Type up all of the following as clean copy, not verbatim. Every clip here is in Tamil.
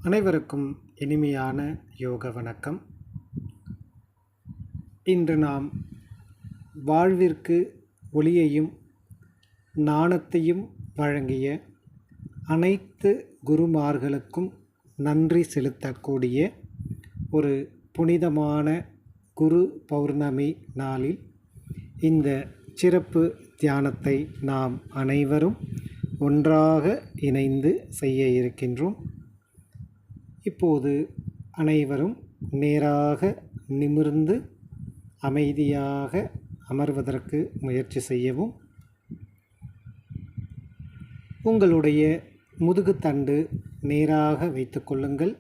அனைவருக்கும் இனிமையான யோக வணக்கம். இன்று நாம் வாழ்விற்கு ஒளியையும் நாணத்தையும் வழங்கிய அனைத்து குருமார்களுக்கும் நன்றி செலுத்தக்கூடிய ஒரு புனிதமான குரு பௌர்ணமி நாளில் இந்த சிறப்பு தியானத்தை நாம் அனைவரும் ஒன்றாக இணைந்து செய்ய இருக்கின்றோம். இப்போது அனைவரும் நேராக நிமிர்ந்து அமைதியாக அமர்வதற்கு முயற்சி செய்யவும். உங்களுடைய முதுகுத்தண்டு நேராக வைத்து கொள்ளுங்கள்.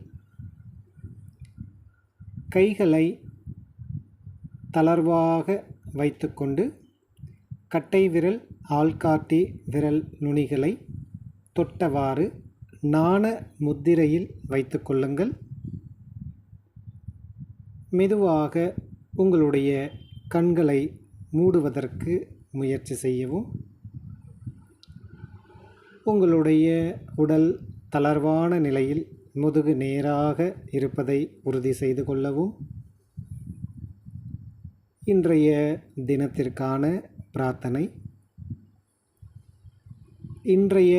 கைகளை தளர்வாக வைத்துக்கொண்டு கட்டை விரல் ஆள்காட்டி விரல் நுனிகளை தொட்டவாறு நாண முத்திரையில் வைத்து கொள்ளுங்கள். மெதுவாக உங்களுடைய கண்களை மூடுவதற்கு முயற்சி செய்யவும். உங்களுடைய உடல் தளர்வான நிலையில் முதுகு நேராக இருப்பதை உறுதி செய்து கொள்ளவும். இன்றைய தினத்திற்கான பிரார்த்தனை. இன்றைய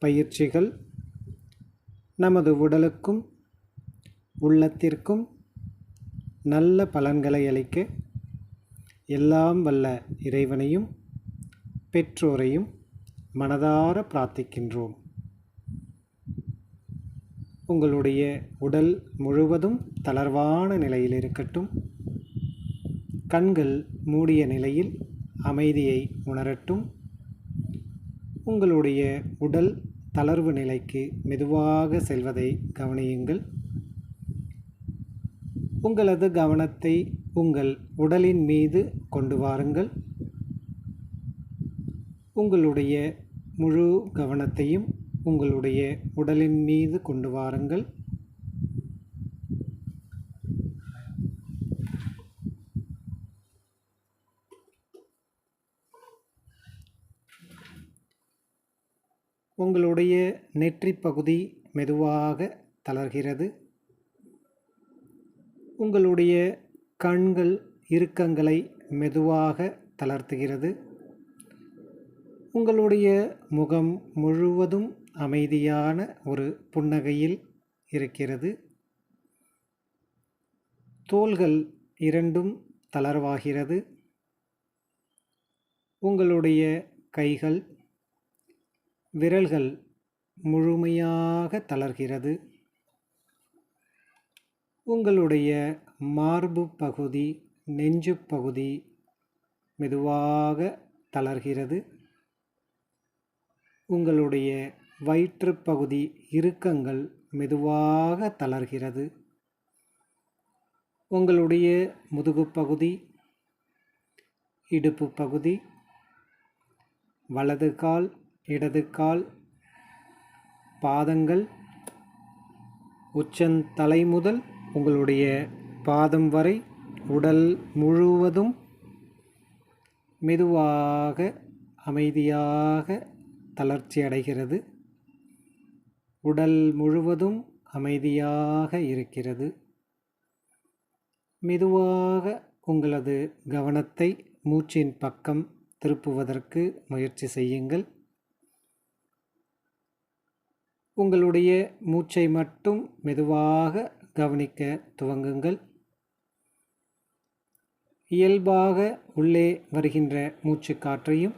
பயிற்சிகள் நமது உடலுக்கும் உள்ளத்திற்கும் நல்ல பலன்களை அளிக்க எல்லாம் வல்ல இறைவனையும் பெற்றோரையும் மனதார பிரார்த்திக்கின்றோம். உங்களுடைய உடல் முழுவதும் தளர்வான நிலையில் இருக்கட்டும். கண்கள் மூடிய நிலையில் அமைதியை உணரட்டும். உங்களுடைய உடல் தளர்வு நிலைக்கு மெதுவாக செல்வதை கவனியுங்கள். உங்களது கவனத்தை உங்கள் உடலின் மீது கொண்டு வாருங்கள். உங்களுடைய முழு கவனத்தையும் உங்களுடைய உடலின் மீது கொண்டு வாருங்கள். உங்களுடைய நெற்றி பகுதி மெதுவாக தளர்கிறது. உங்களுடைய கண்கள் இறுக்கங்களை மெதுவாக தளர்த்துகிறது. உங்களுடைய முகம் முழுவதும் அமைதியான ஒரு புன்னகையில் இருக்கிறது. தோள்கள் இரண்டும் தளர்வாகிறது. உங்களுடைய கைகள் விரல்கள் முழுமையாக தளர்கிறது. உங்களுடைய மார்பு பகுதி நெஞ்சு பகுதி மெதுவாக தளர்கிறது. உங்களுடைய வயிற்று பகுதி இறுக்கங்கள் மெதுவாக தளர்கிறது. உங்களுடைய முதுகு பகுதி இடுப்பு பகுதி வலது கால் இடது கால் பாதங்கள் உச்சந்தலை முதல் உங்களுடைய பாதம் வரை உடல் முழுவதும் மெதுவாக அமைதியாக தளர்ச்சி அடைகிறது. உடல் முழுவதும் அமைதியாக இருக்கிறது. மெதுவாக உங்களது கவனத்தை மூச்சின் பக்கம் திருப்புவதற்கு முயற்சி செய்யுங்கள். உங்களுடைய மூச்சை மட்டும் மெதுவாக கவனிக்க துவங்குங்கள். இயல்பாக உள்ளே வருகின்ற மூச்சு காற்றையும்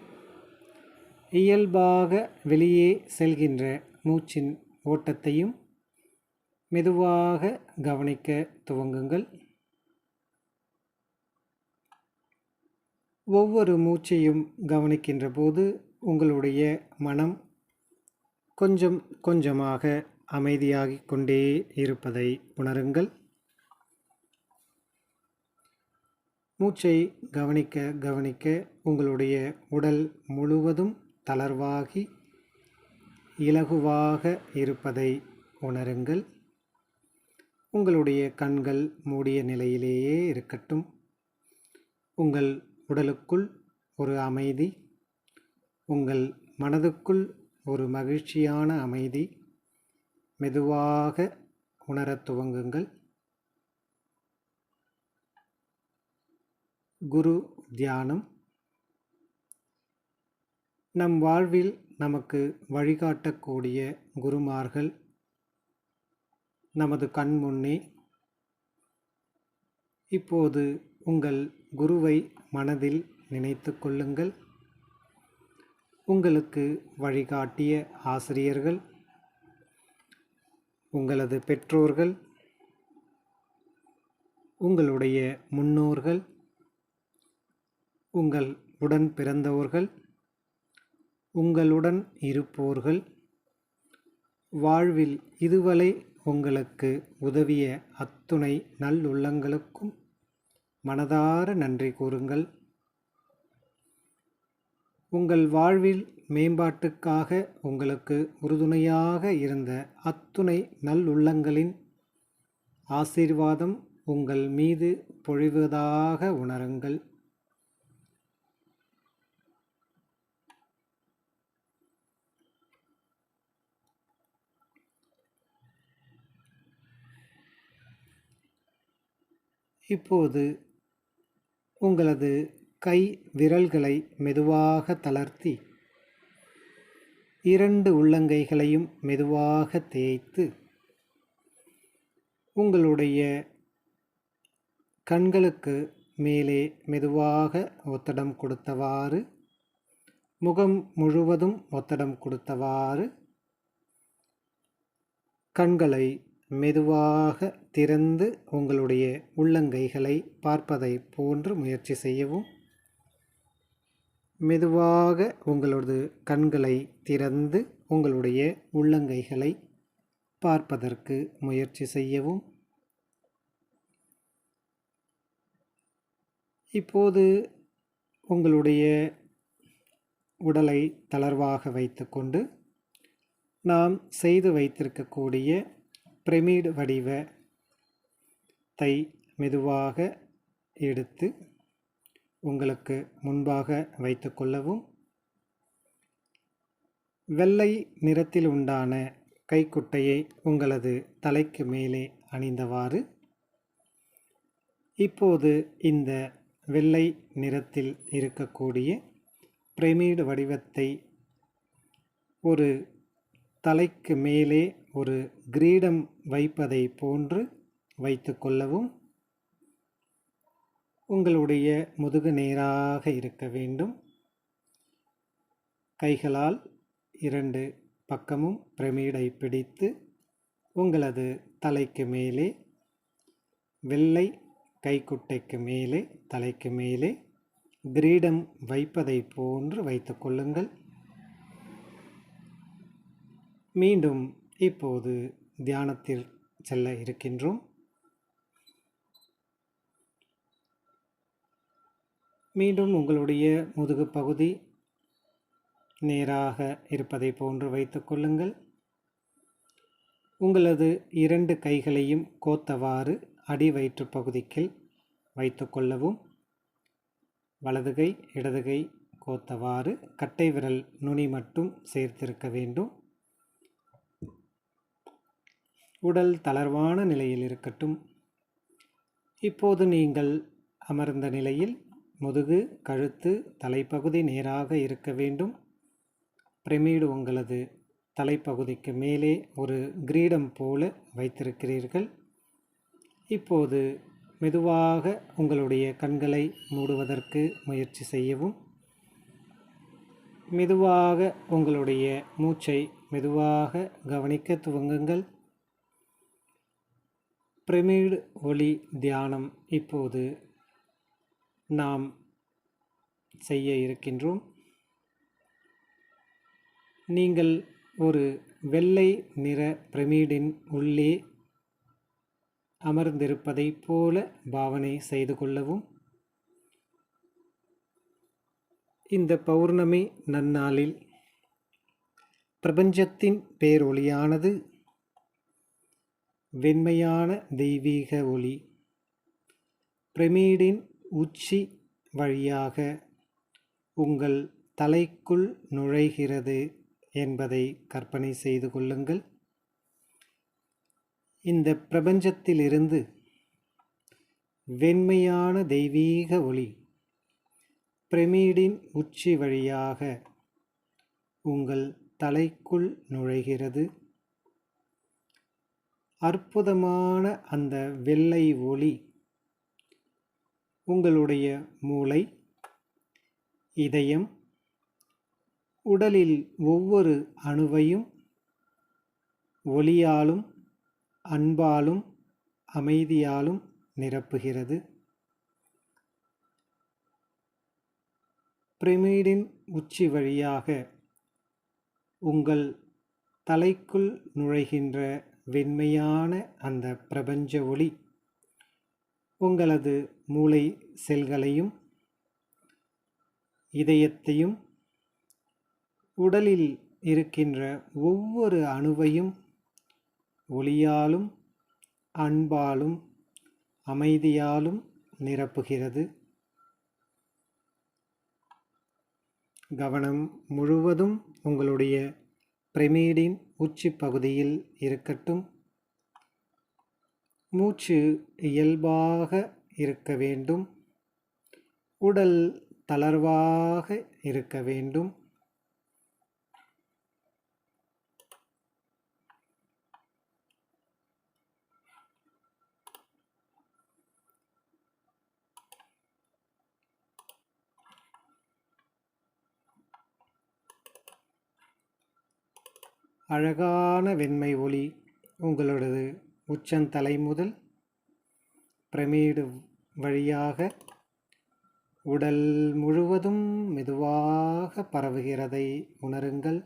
இயல்பாக வெளியே செல்கின்ற மூச்சின் ஓட்டத்தையும் மெதுவாக கவனிக்க துவங்குங்கள். ஒவ்வொரு மூச்சையும் கவனிக்கின்ற போது உங்களுடைய மனம் கொஞ்சம் கொஞ்சமாக அமைதியாகிக் கொண்டே இருப்பதை உணருங்கள். மூச்சை கவனிக்க கவனிக்க உங்களுடைய உடல் முழுவதும் தளர்வாகி இலகுவாக இருப்பதை உணருங்கள். உங்களுடைய கண்கள் மூடிய நிலையிலேயே இருக்கட்டும். உங்கள் உடலுக்குள் ஒரு அமைதி, உங்கள் மனதுக்குள் ஒரு மகிழ்ச்சியான அமைதி மெதுவாக உணரத் துவங்குங்கள். குரு தியானம் நம் வாழ்வில் நமக்கு வழிகாட்டக்கூடிய குருமார்கள் நமது கண் முன்னே. இப்போது உங்கள் குருவை மனதில் நினைத்து கொள்ளுங்கள். உங்களுக்கு வழிகாட்டிய ஆசிரியர்கள், உங்களது பெற்றோர்கள், உங்களுடைய முன்னோர்கள், உங்கள் உடன் பிறந்தவர்கள், உங்களுடன் இருப்போர்கள், வாழ்வில் இதுவரை உங்களுக்கு உதவிய அத்துணை நல்லுள்ளங்களுக்கும் மனதார நன்றி கூறுங்கள். உங்கள் வாழ்வில் மேம்பாட்டுக்காக உங்களுக்கு உறுதுணையாக இருந்த அத்துணை நல்லுள்ளங்களின் ஆசீர்வாதம் உங்கள் மீது பொழிவதாக உணருங்கள். இப்போது உங்களது கை விரல்களை மெதுவாக தளர்த்தி 2 உள்ளங்கைகளையும் மெதுவாக தேய்த்து உங்களுடைய கண்களுக்கு மேலே மெதுவாக ஒத்தடம் கொடுத்தவாறு, முகம் முழுவதும் ஒத்தடம் கொடுத்தவாறு கண்களை மெதுவாக திறந்து உங்களுடைய உள்ளங்கைகளை பார்ப்பதை போன்று முயற்சி செய்யவும். மெதுவாக உங்களது கண்களை திறந்து உங்களுடைய உள்ளங்கைகளை பார்ப்பதற்கு முயற்சி செய்யவும். இப்போது உங்களுடைய உடலை தளர்வாக வைத்துக்கொண்டு நாம் செய்து வைத்திருக்கக்கூடிய பிரமிடு வடிவத்தை மெதுவாக எடுத்து உங்களுக்கு முன்பாக வைத்து கொள்ளவும். வெள்ளை நிறத்தில் உண்டான கைக்குட்டையை உங்களது தலைக்கு மேலே அணிந்தவாறு இப்போது இந்த வெள்ளை நிறத்தில் இருக்கக்கூடிய பிரமிடு வடிவத்தை ஒரு தலைக்கு மேலே ஒரு கிரீடம் வைப்பதை போன்று வைத்து கொள்ளவும். உங்களுடைய முதுகு நேராக இருக்க வேண்டும். கைகளால் 2 பக்கமும் பிரமிடை பிடித்து உங்களது தலைக்கு மேலே, வெள்ளை கைக்குட்டைக்கு மேலே, தலைக்கு மேலே கிரீடம் வைப்பதை போன்று வைத்து கொள்ளுங்கள். மீண்டும் இப்போது தியானத்தில் செல்ல இருக்கின்றோம். மீண்டும் உங்களுடைய முதுகு பகுதி நேராக இருப்பதை போன்று வைத்து கொள்ளுங்கள். உங்களது 2 கைகளையும் கோத்தவாறு அடி வயிற்று பகுதிக்கு வைத்து கொள்ளவும். வலது கை இடது கை கோத்தவாறு கட்டை விரல் நுனி மட்டும் சேர்த்திருக்க வேண்டும். உடல் தளர்வான நிலையில் இருக்கட்டும். இப்போது நீங்கள் அமர்ந்த நிலையில் முதுகு, கழுத்து, தலைப்பகுதி நேராக இருக்க வேண்டும். பிரமிடு உங்களது தலைப்பகுதிக்கு மேலே ஒரு கிரீடம் போல வைத்திருக்கிறீர்கள். இப்போது மெதுவாக உங்களுடைய கண்களை மூடுவதற்கு முயற்சி செய்யவும். மெதுவாக உங்களுடைய மூச்சை மெதுவாக கவனிக்க துவங்குங்கள். பிரமிடு ஒளி தியானம் இப்போது நாம் செய்ய இருக்கின்றோம். நீங்கள் ஒரு வெள்ளை நிற பிரமிடின் உள்ளே அமர்ந்திருப்பதை போல பாவனை செய்து கொள்ளவும். இந்த பௌர்ணமி நன்னாளில் பிரபஞ்சத்தின் பேரொளியானது வெண்மையான தெய்வீக ஒளி பிரமிடின் உச்சி வழியாக உங்கள் தலைக்குள் நுழைகிறது என்பதை கற்பனை செய்து கொள்ளுங்கள். இந்த பிரபஞ்சத்திலிருந்து வெண்மையான தெய்வீக ஒளி பிரமிடின் உச்சி வழியாக உங்கள் தலைக்குள் நுழைகிறது. அற்புதமான அந்த வெள்ளை ஒளி உங்களுடைய மூளை, இதயம், உடலில் ஒவ்வொரு அணுவையும் ஒளியாலும் அன்பாலும் அமைதியாலும் நிரப்புகிறது. பிரமிடின் உச்சி வழியாக உங்கள் தலைக்குள் நுழைகின்ற வெண்மையான அந்த பிரபஞ்ச ஒளி உங்களது மூளை செல்களையும் இதயத்தையும் உடலில் இருக்கின்ற ஒவ்வொரு அணுவையும் ஒளியாலும் அன்பாலும் அமைதியாலும் நிரப்புகிறது. கவனம் முழுவதும் உங்களுடைய பிரமிடின் உச்சி பகுதியில் இருக்கட்டும். மூச்சு இயல்பாக இருக்க வேண்டும். உடல் தளர்வாக இருக்க வேண்டும். அழகான வெண்மை ஒளி உங்களது உச்சந்தலை முதல் பிரமிடு வழியாக உடல் முழுவதும் மெதுவாக பரவுகிறதை உணருங்கள்.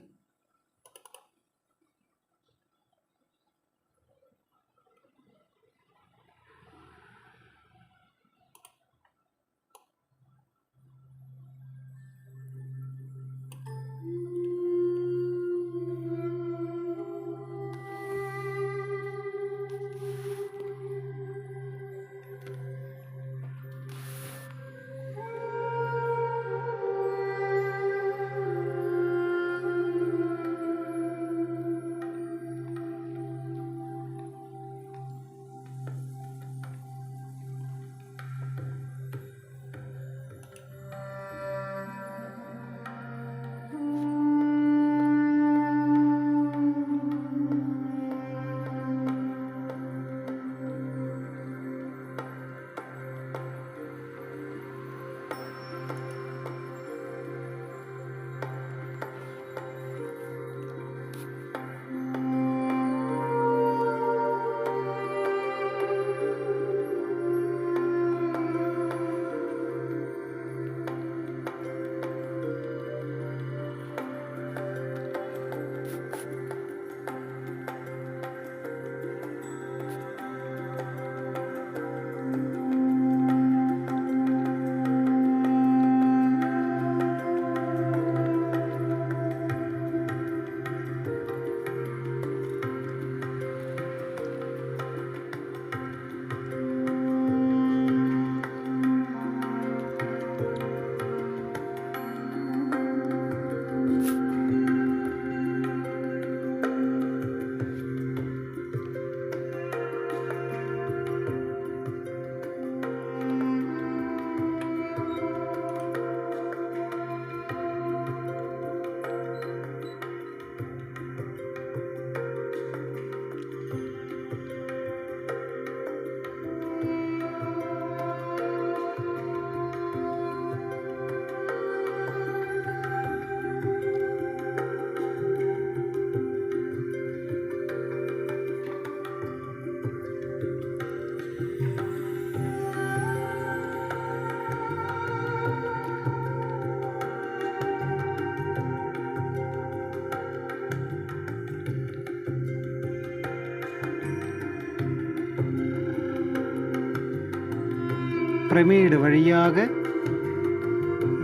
பிரமிடு வழியாக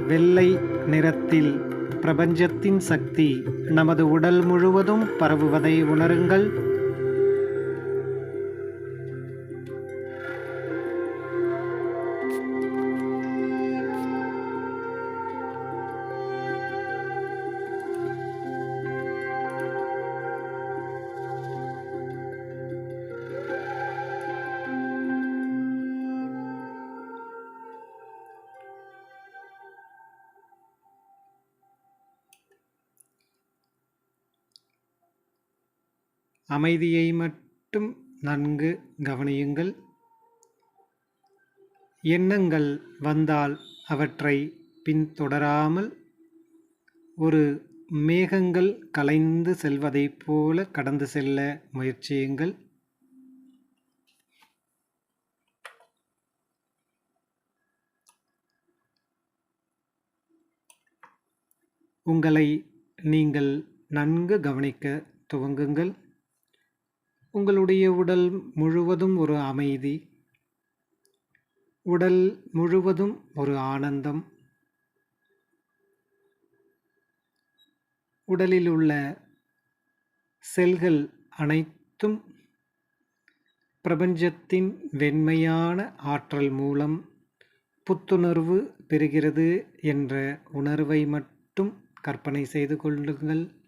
வெள்ளை நிறத்தில் பிரபஞ்சத்தின் சக்தி நமது உடல் முழுவதும் பரவுவதை உணருங்கள். அமைதியை மட்டும் நன்கு கவனியுங்கள். எண்ணங்கள் வந்தால் அவற்றை பின்தொடராமல் ஒரு மேகங்கள் கலைந்து செல்வதைப் போல கடந்து செல்ல முயற்சியுங்கள். உங்களை நீங்கள் நன்கு கவனிக்க துவங்குங்கள். உங்களுடைய உடல் முழுவதும் ஒரு அமைதி, உடல் முழுவதும் ஒரு ஆனந்தம், உடலில் உள்ள செல்கள் அனைத்தும் பிரபஞ்சத்தின் வெண்மையான ஆற்றல் மூலம் புத்துணர்வு பெறுகிறது என்ற உணர்வை மட்டும் கற்பனை செய்து கொள்ளுங்கள்.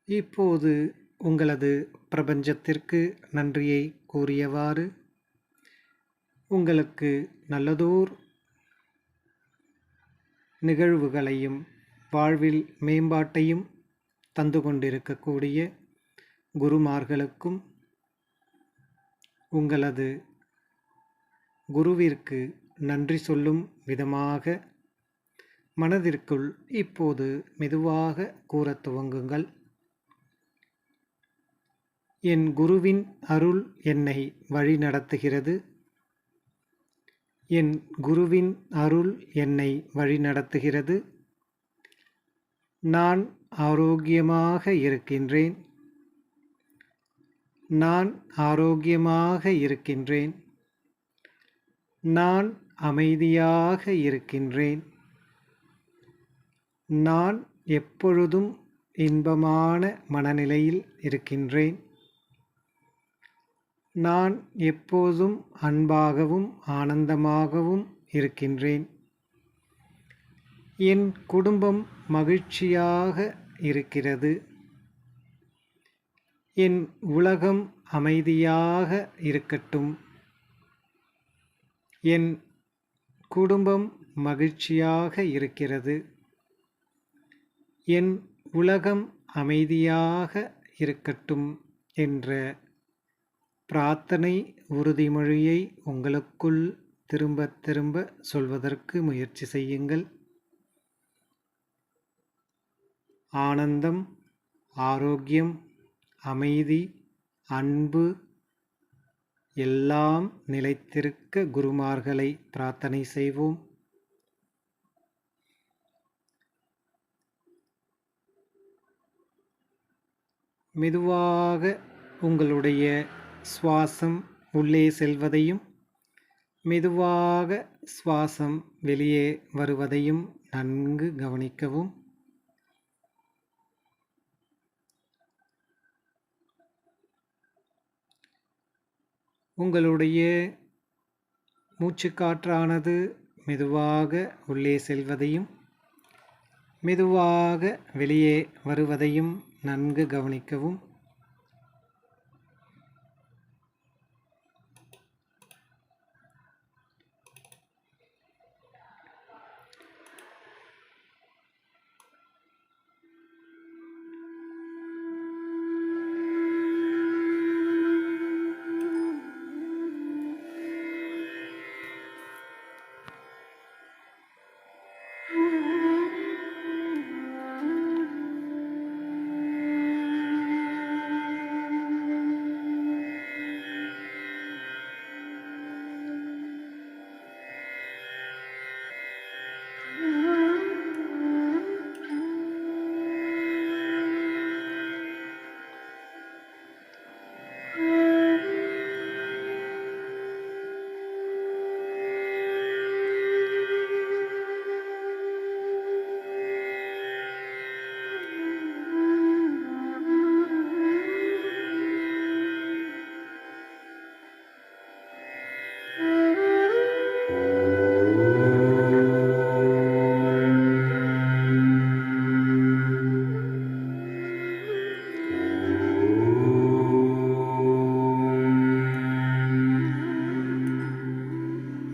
இப்போது உங்களது பிரபஞ்சத்திற்கு நன்றியை கூறியவாறு உங்களுக்கு நல்லதோர் நிகழ்வுகளையும் வாழ்வில் மேம்பாட்டையும் தந்து கொண்டிருக்கக்கூடிய குருமார்களுக்கும் உங்களது குருவிற்கு நன்றி சொல்லும் விதமாக மனதிற்குள் இப்போது மெதுவாக கூறத் துவங்குங்கள். என் குருவின் அருள் என்னை வழி நடத்துகிறது. என் குருவின் அருள் என்னை வழி நடத்துகிறது. நான் ஆரோக்கியமாக இருக்கின்றேன். நான் ஆரோக்கியமாக இருக்கின்றேன். நான் அமைதியாக இருக்கின்றேன். நான் எப்பொழுதும் இன்பமான மனநிலையில் இருக்கின்றேன். நான் எப்போதும் அன்பாகவும் ஆனந்தமாகவும் இருக்கின்றேன். என் குடும்பம் மகிழ்ச்சியாக இருக்கிறது. என் உலகம் அமைதியாக இருக்கட்டும். என் குடும்பம் மகிழ்ச்சியாக இருக்கிறது. என் உலகம் அமைதியாக இருக்கட்டும் என்ற பிரார்த்தனை உறுதிமொழியை உங்களுக்குள் திரும்ப திரும்ப சொல்வதற்கு முயற்சி செய்யுங்கள். ஆனந்தம், ஆரோக்கியம், அமைதி, அன்பு எல்லாம் நிலைத்திருக்க குருமார்களை பிரார்த்தனை செய்வோம். மெதுவாக உங்களுடைய சுவாசம் உள்ளே செல்வதையும் மெதுவாக சுவாசம் வெளியே வருவதையும் நன்கு கவனிக்கவும். உங்களுடைய மூச்சுக்காற்றானது மெதுவாக உள்ளே செல்வதையும் மெதுவாக வெளியே வருவதையும் நன்கு கவனிக்கவும்.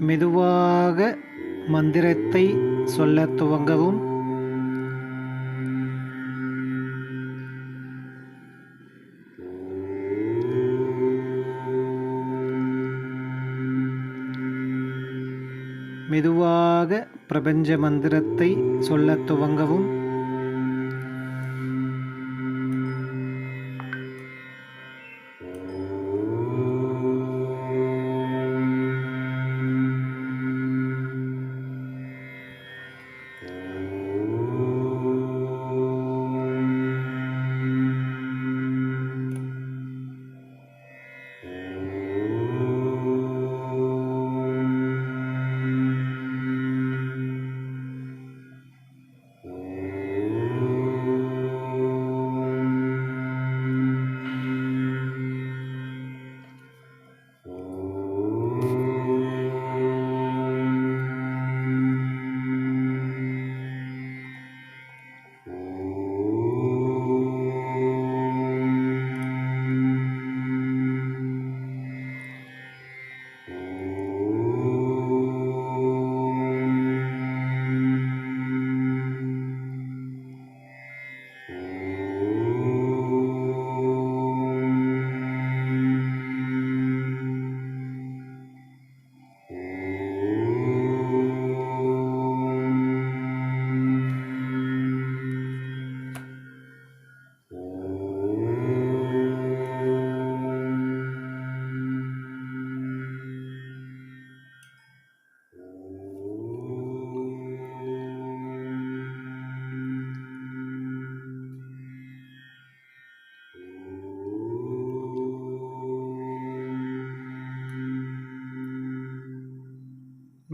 மெதுவாக மந்திரத்தை சொல்லத் துவங்கவும். மெதுவாக பிரபஞ்ச மந்திரத்தை சொல்லத் துவங்கவும்.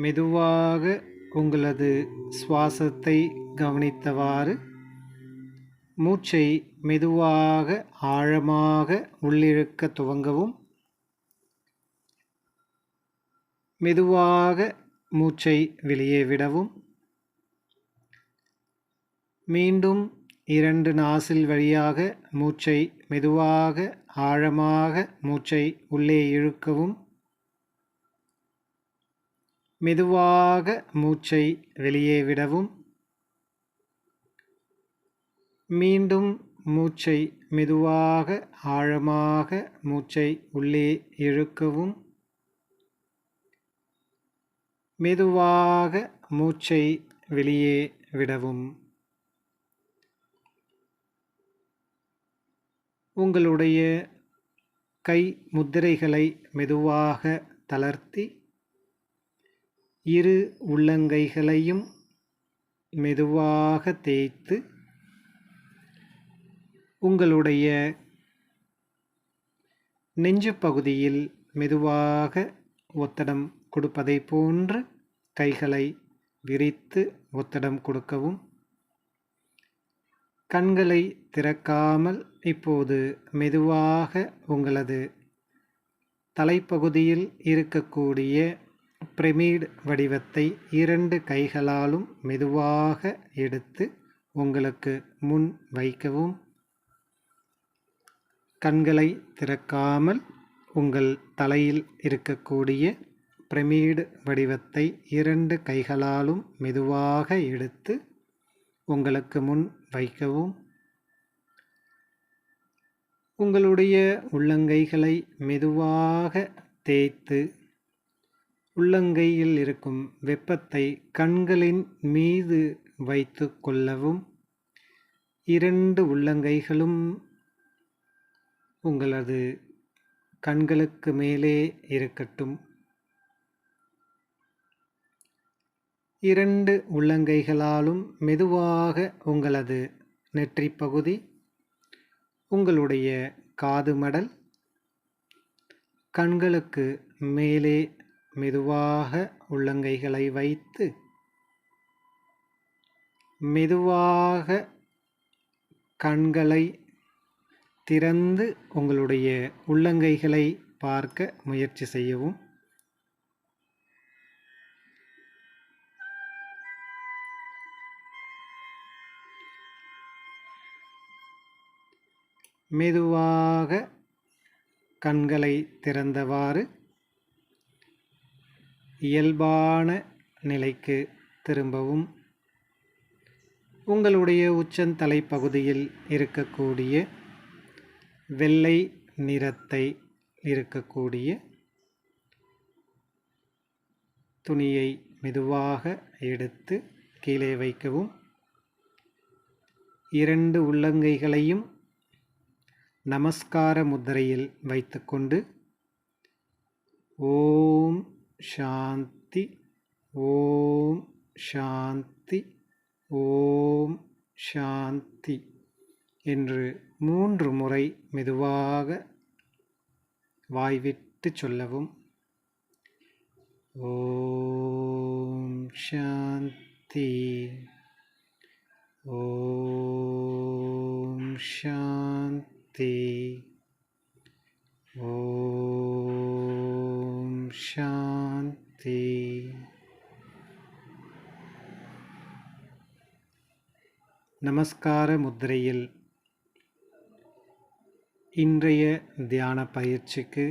மெதுவாக உங்களது சுவாசத்தை கவனித்தவாறு மூச்சை மெதுவாக ஆழமாக உள்ளிழுக்க துவங்கவும். மெதுவாக மூச்சை வெளியே விடவும். மீண்டும் 2 நாசில் வழியாக மூச்சை மெதுவாக ஆழமாக மூச்சை உள்ளே இழுக்கவும். மெதுவாக மூச்சை வெளியே விடவும். மீண்டும் மூச்சை மெதுவாக ஆழமாக மூச்சை உள்ளே இழுக்கவும். மெதுவாக மூச்சை வெளியே விடவும். உங்களுடைய கை முத்திரைகளை மெதுவாக தளர்த்தி இரு உள்ளங்கைகளையும் மெதுவாக தேய்த்து உங்களுடைய நெஞ்சு பகுதியில் மெதுவாக ஒத்தடம் கொடுப்பதை போன்று கைகளை விரித்து ஒத்தடம் கொடுக்கவும். கண்களை திறக்காமல் இப்போது மெதுவாக உங்களது தலைப்பகுதியில் இருக்கக்கூடிய பிரமிட் வடிவத்தை 2 கைகளாலும் மெதுவாக எடுத்து உங்களுக்கு முன் வைக்கவும். கண்களை திறக்காமல் உங்கள் தலையில் இருக்கக்கூடிய பிரமிட் வடிவத்தை 2 கைகளாலும் மெதுவாக எடுத்து உங்களுக்கு முன் வைக்கவும். உங்களுடைய உள்ளங்கைகளை மெதுவாக தேய்த்து உள்ளங்கையில் இருக்கும் வெப்பத்தை கண்களின் மீது வைத்து கொள்ளவும். 2 உள்ளங்கைகளும் உங்களது கண்களுக்கு மேலே இருக்கட்டும். 2 உள்ளங்கைகளாலும் மெதுவாக உங்களது நெற்றி பகுதி, உங்களுடைய காது மடல், கண்களுக்கு மேலே மெதுவாக உள்ளங்கைகளை வைத்து மெதுவாக கண்களை திறந்து உங்களுடைய உள்ளங்கைகளை பார்க்க முயற்சி செய்யவும். மெதுவாக கண்களை திறந்தவாறு இயல்பான நிலைக்கு திரும்பவும் உங்களுடைய உச்சந்தலை பகுதியில் இருக்கக்கூடிய வெள்ளை நிறத்தை இருக்கக்கூடிய துணியை மெதுவாக எடுத்து கீழே வைக்கவும். 2 உள்ளங்கைகளையும் நமஸ்கார முத்திரையில் வைத்துக்கொண்டு ஓம் சாந்தி, ஓம் சாந்தி, ஓம் சாந்தி என்று 3 முறை மெதுவாக வாய்விட்டு சொல்லவும். ஓம் சாந்தி, ஓம் சாந்தி, ஓம் சாந்தி. நமஸ்கார முத்திரையில் இன்றைய தியான பயிற்சிக்கு